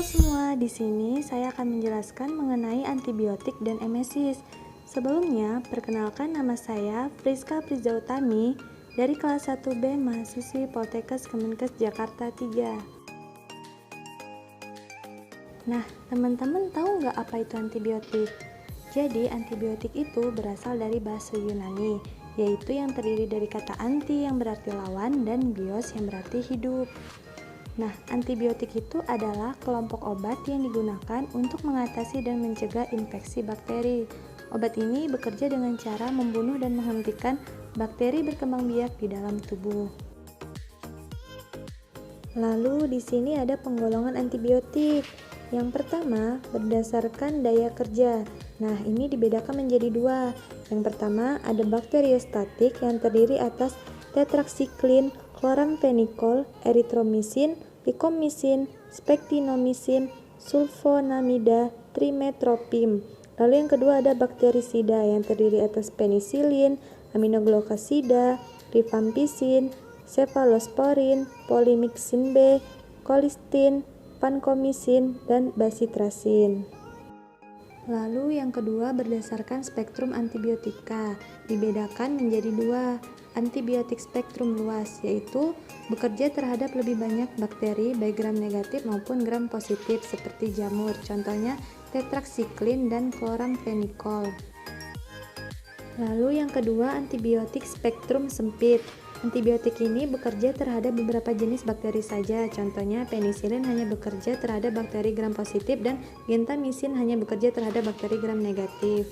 semua, di sini saya akan menjelaskan mengenai antibiotik dan emesis. Sebelumnya, perkenalkan nama saya Friska Prizautami dari kelas 1B mahasiswi Poltekkes Kemenkes Jakarta 3. Nah, teman-teman tahu nggak apa itu antibiotik? Jadi, antibiotik itu berasal dari bahasa Yunani, yaitu yang terdiri dari kata anti yang berarti lawan dan bios yang berarti hidup. Nah, antibiotik itu adalah kelompok obat yang digunakan untuk mengatasi dan mencegah infeksi bakteri. Obat ini bekerja dengan cara membunuh dan menghentikan bakteri berkembang biak di dalam tubuh. Lalu di sini ada penggolongan antibiotik. Yang pertama, berdasarkan daya kerja. Nah, ini dibedakan menjadi dua. Yang pertama, ada bakteriostatik yang terdiri atas tetraksiklin, chloramphenicol, erythromycin, likomycin, spektinomycin, sulfonamida, trimetropim. Lalu yang kedua ada bakterisida yang terdiri atas penisilin, aminoglukosida, rifampicin, cefalosporin, polymyxin B, colistin, vancomycin, dan bacitracin. Lalu yang kedua berdasarkan spektrum antibiotika, dibedakan menjadi dua. Antibiotik spektrum luas, yaitu bekerja terhadap lebih banyak bakteri baik gram negatif maupun gram positif seperti jamur, contohnya tetraksiklin dan chloramphenicol. Lalu yang kedua antibiotik spektrum sempit. Antibiotik ini bekerja terhadap beberapa jenis bakteri saja, contohnya penisilin hanya bekerja terhadap bakteri gram positif dan gentamicin hanya bekerja terhadap bakteri gram negatif.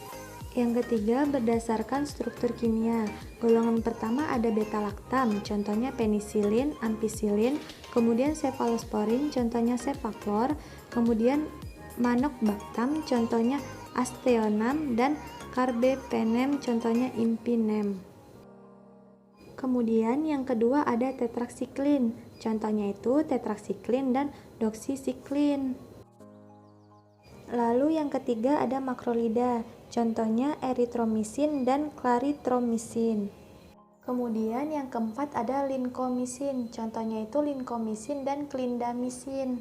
Yang ketiga berdasarkan struktur kimia. Golongan pertama ada beta-laktam, contohnya penisilin, ampicillin, kemudian cefalosporin, contohnya cefaclor, kemudian manokbaktam, contohnya aztreonam, dan carbapenem, contohnya impinem. Kemudian yang kedua ada tetraksiklin, contohnya itu tetraksiklin dan doksisiklin. Lalu yang ketiga ada makrolida, contohnya erythromycin dan clarithromycin. Kemudian yang keempat ada lincomycin, contohnya itu lincomycin dan clindamycin.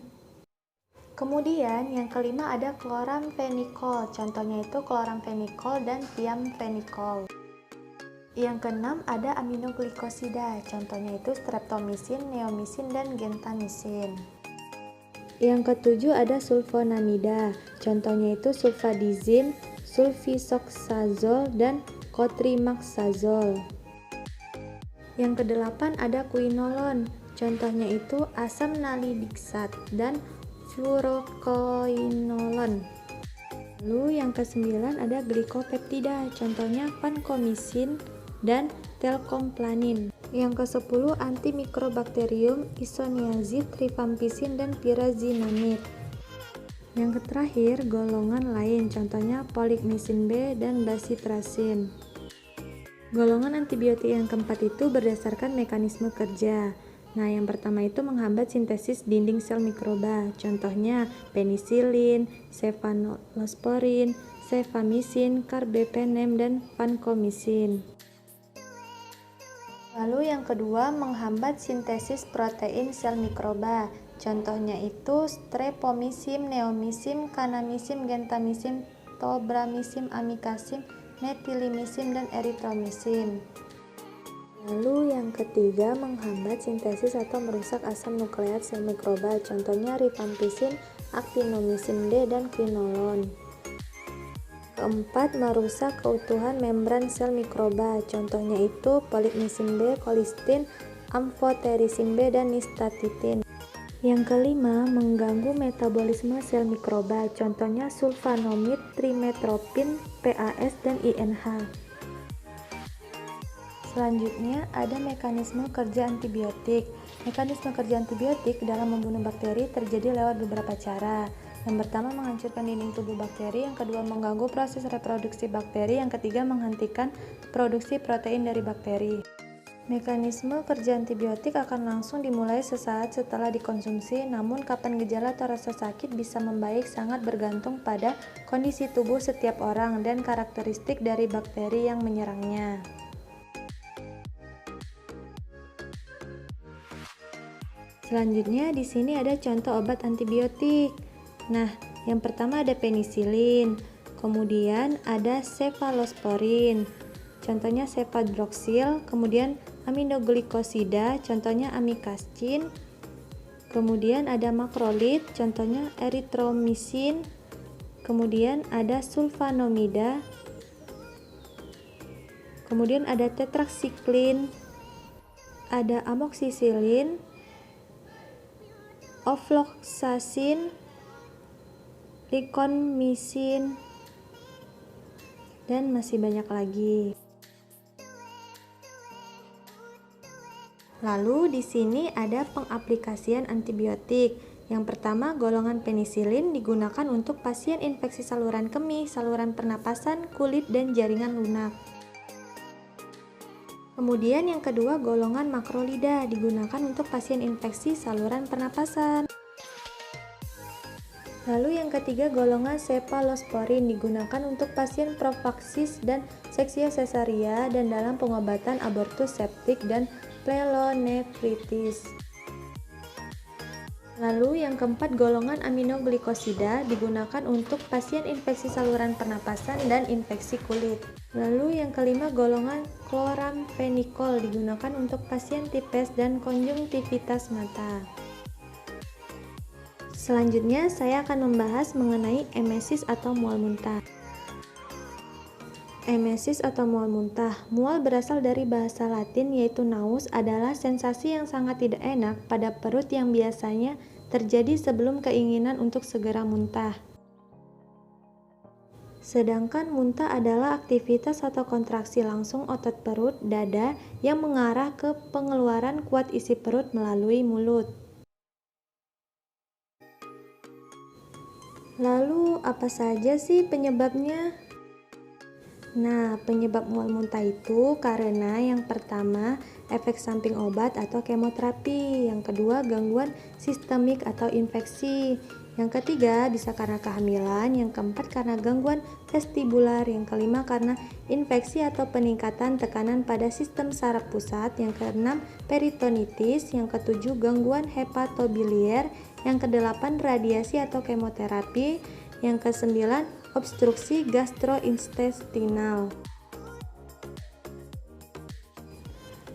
Kemudian yang kelima ada chloramphenicol, contohnya itu chloramphenicol dan thiamphenicol. Yang keenam ada aminoglikosida, contohnya itu streptomycin, neomycin, dan gentamicin. Yang ketujuh ada sulfonamida, contohnya itu sulfadizin, sulfisoxazol, dan cotrimoxazol. Yang kedelapan ada quinolon, contohnya itu asam nalidiksat dan fluoroquinolon. Lalu yang kesembilan ada glikopeptida, contohnya vancomycin dan telkomplanin. Yang ke-10 antimikrobakterium, isoniazid, rifampicin, dan pyrazinamid. Yang terakhir golongan lain, contohnya polymyxin B dan bacitracin. Golongan antibiotik yang keempat itu berdasarkan mekanisme kerja. Nah, yang pertama itu menghambat sintesis dinding sel mikroba, contohnya penisilin, cefalosporin, cefamycin, carbapenem, dan vancomycin. Lalu yang kedua menghambat sintesis protein sel mikroba, contohnya itu streptomycin, neomycin, kanamycin, gentamicin, tobramycin, amikacin, metilimycin, dan erythromycin. Lalu yang ketiga menghambat sintesis atau merusak asam nukleat sel mikroba, contohnya rifampicin, actinomycin D, dan quinolon. Keempat, merusak keutuhan membran sel mikroba, contohnya itu polymyxin B, colistin, amphotericin B, dan nystatin. Yang kelima, mengganggu metabolisme sel mikroba, contohnya sulfonamid, trimetropin, PAS, dan INH. Selanjutnya ada mekanisme kerja antibiotik. Mekanisme kerja antibiotik dalam membunuh bakteri terjadi lewat beberapa cara. Yang pertama menghancurkan dinding tubuh bakteri, yang kedua mengganggu proses reproduksi bakteri, yang ketiga menghentikan produksi protein dari bakteri. Mekanisme kerja antibiotik akan langsung dimulai sesaat setelah dikonsumsi, namun kapan gejala atau rasa sakit bisa membaik sangat bergantung pada kondisi tubuh setiap orang dan karakteristik dari bakteri yang menyerangnya. Selanjutnya di sini ada contoh obat antibiotik. Nah, yang pertama ada penisilin, kemudian ada cefalosporin, contohnya cefadroxil, kemudian aminoglikosida, contohnya amikastin, kemudian ada makrolid, contohnya eritromisin, kemudian ada sulfanomida, kemudian ada tetraksiklin, ada amoksisilin, ofloxacin, likonmisin, dan masih banyak lagi. Lalu di sini ada pengaplikasian antibiotik. Yang pertama, golongan penisilin digunakan untuk pasien infeksi saluran kemih, saluran pernapasan, kulit, dan jaringan lunak. Kemudian yang kedua, golongan makrolida digunakan untuk pasien infeksi saluran pernapasan. Lalu yang ketiga, golongan cefalosporin digunakan untuk pasien profaksis dan seksio sesaria dan dalam pengobatan abortus septik dan pyelonefritis. Lalu yang keempat, golongan aminoglikosida digunakan untuk pasien infeksi saluran pernapasan dan infeksi kulit. Lalu yang kelima, golongan chloramphenicol digunakan untuk pasien tipes dan konjungtivitas mata. Selanjutnya saya akan membahas mengenai emesis atau mual muntah. Emesis atau mual muntah. Mual berasal dari bahasa Latin yaitu naus, adalah sensasi yang sangat tidak enak pada perut yang biasanya terjadi sebelum keinginan untuk segera muntah. Sedangkan muntah adalah aktivitas atau kontraksi langsung otot perut, dada yang mengarah ke pengeluaran kuat isi perut melalui mulut. Lalu apa saja sih penyebabnya? Nah, penyebab mual muntah itu karena yang pertama, efek samping obat atau kemoterapi. Yang kedua, gangguan sistemik atau infeksi. Yang ketiga, bisa karena kehamilan. Yang keempat, karena gangguan vestibular. Yang kelima, karena infeksi atau peningkatan tekanan pada sistem saraf pusat. Yang keenam, peritonitis. Yang ketujuh, gangguan hepatobiliar. Yang kedelapan, radiasi atau kemoterapi. Yang kesembilan, obstruksi gastrointestinal.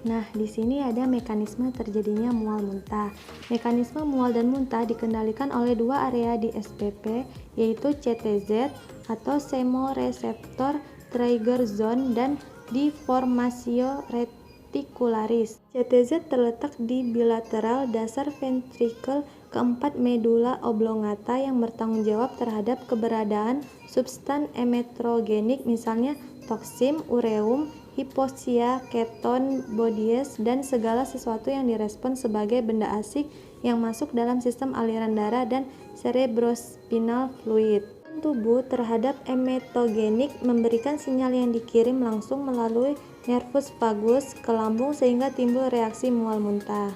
Nah, di sini ada mekanisme terjadinya mual muntah. Mekanisme mual dan muntah dikendalikan oleh dua area di SPP, yaitu CTZ atau chemoreceptor trigger zone dan deformatio reticularis. CTZ terletak di bilateral dasar ventrikel keempat medula oblongata yang bertanggung jawab terhadap keberadaan substan emetrogenik, misalnya toksin, ureum, hipoxia, keton, bodies, dan segala sesuatu yang direspon sebagai benda asing yang masuk dalam sistem aliran darah dan cerebrospinal fluid. Tubuh terhadap emetogenik memberikan sinyal yang dikirim langsung melalui nervus vagus ke lambung sehingga timbul reaksi mual muntah.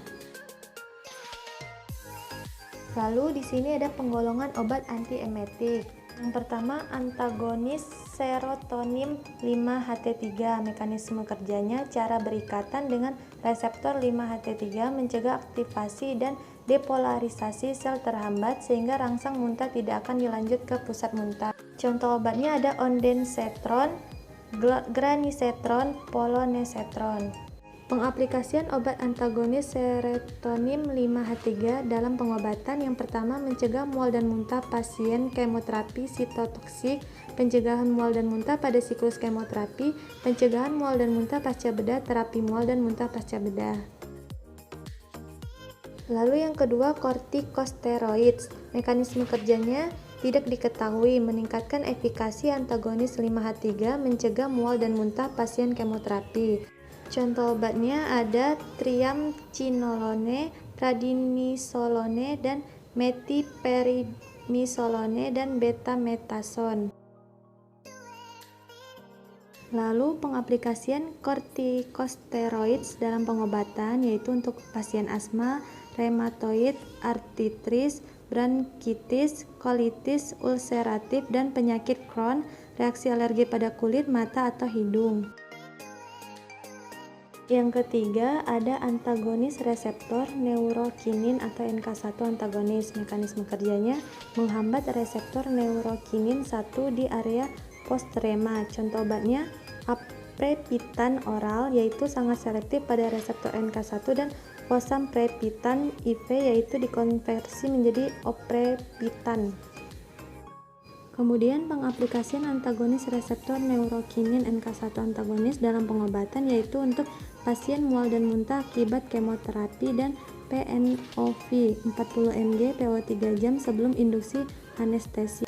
Lalu di sini ada penggolongan obat antiemetik. Yang pertama, antagonis serotonin 5-HT3. Mekanisme kerjanya, cara berikatan dengan reseptor 5-HT3 mencegah aktivasi dan depolarisasi sel terhambat sehingga rangsang muntah tidak akan dilanjut ke pusat muntah. Contoh obatnya ada ondansetron, granisetron, polonesetron. Pengaplikasian obat antagonis serotonin 5-H3 dalam pengobatan yang pertama, mencegah mual dan muntah pasien kemoterapi sitotoksik, pencegahan mual dan muntah pada siklus kemoterapi, pencegahan mual dan muntah pasca bedah, terapi mual dan muntah pasca bedah. Lalu yang kedua, kortikosteroids. Mekanisme kerjanya tidak diketahui, meningkatkan efikasi antagonis 5-H3 mencegah mual dan muntah pasien kemoterapi. Contoh obatnya ada triamcinolone, pradnisolone, dan metiperidnisolone, dan betametason. Lalu pengaplikasian kortikosteroids dalam pengobatan yaitu untuk pasien asma, rheumatoid arthritis, bronkitis, kolitis ulceratif, dan penyakit Crohn, reaksi alergi pada kulit, mata, atau hidung. Yang ketiga, ada antagonis reseptor neurokinin atau NK1 antagonis. Mekanisme kerjanya menghambat reseptor neurokinin 1 di area postrema. Contoh obatnya aprepitan oral, yaitu sangat selektif pada reseptor NK1, dan osamprepitan IV, yaitu dikonversi menjadi oprepitan. Kemudian pengaplikasian antagonis reseptor neurokinin NK1 antagonis dalam pengobatan, yaitu untuk pasien mual dan muntah akibat kemoterapi dan PNOV 40 mg PO 3 jam sebelum induksi anestesi.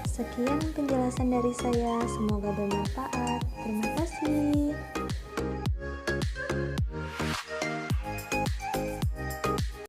Sekian penjelasan dari saya, semoga bermanfaat. Terima kasih.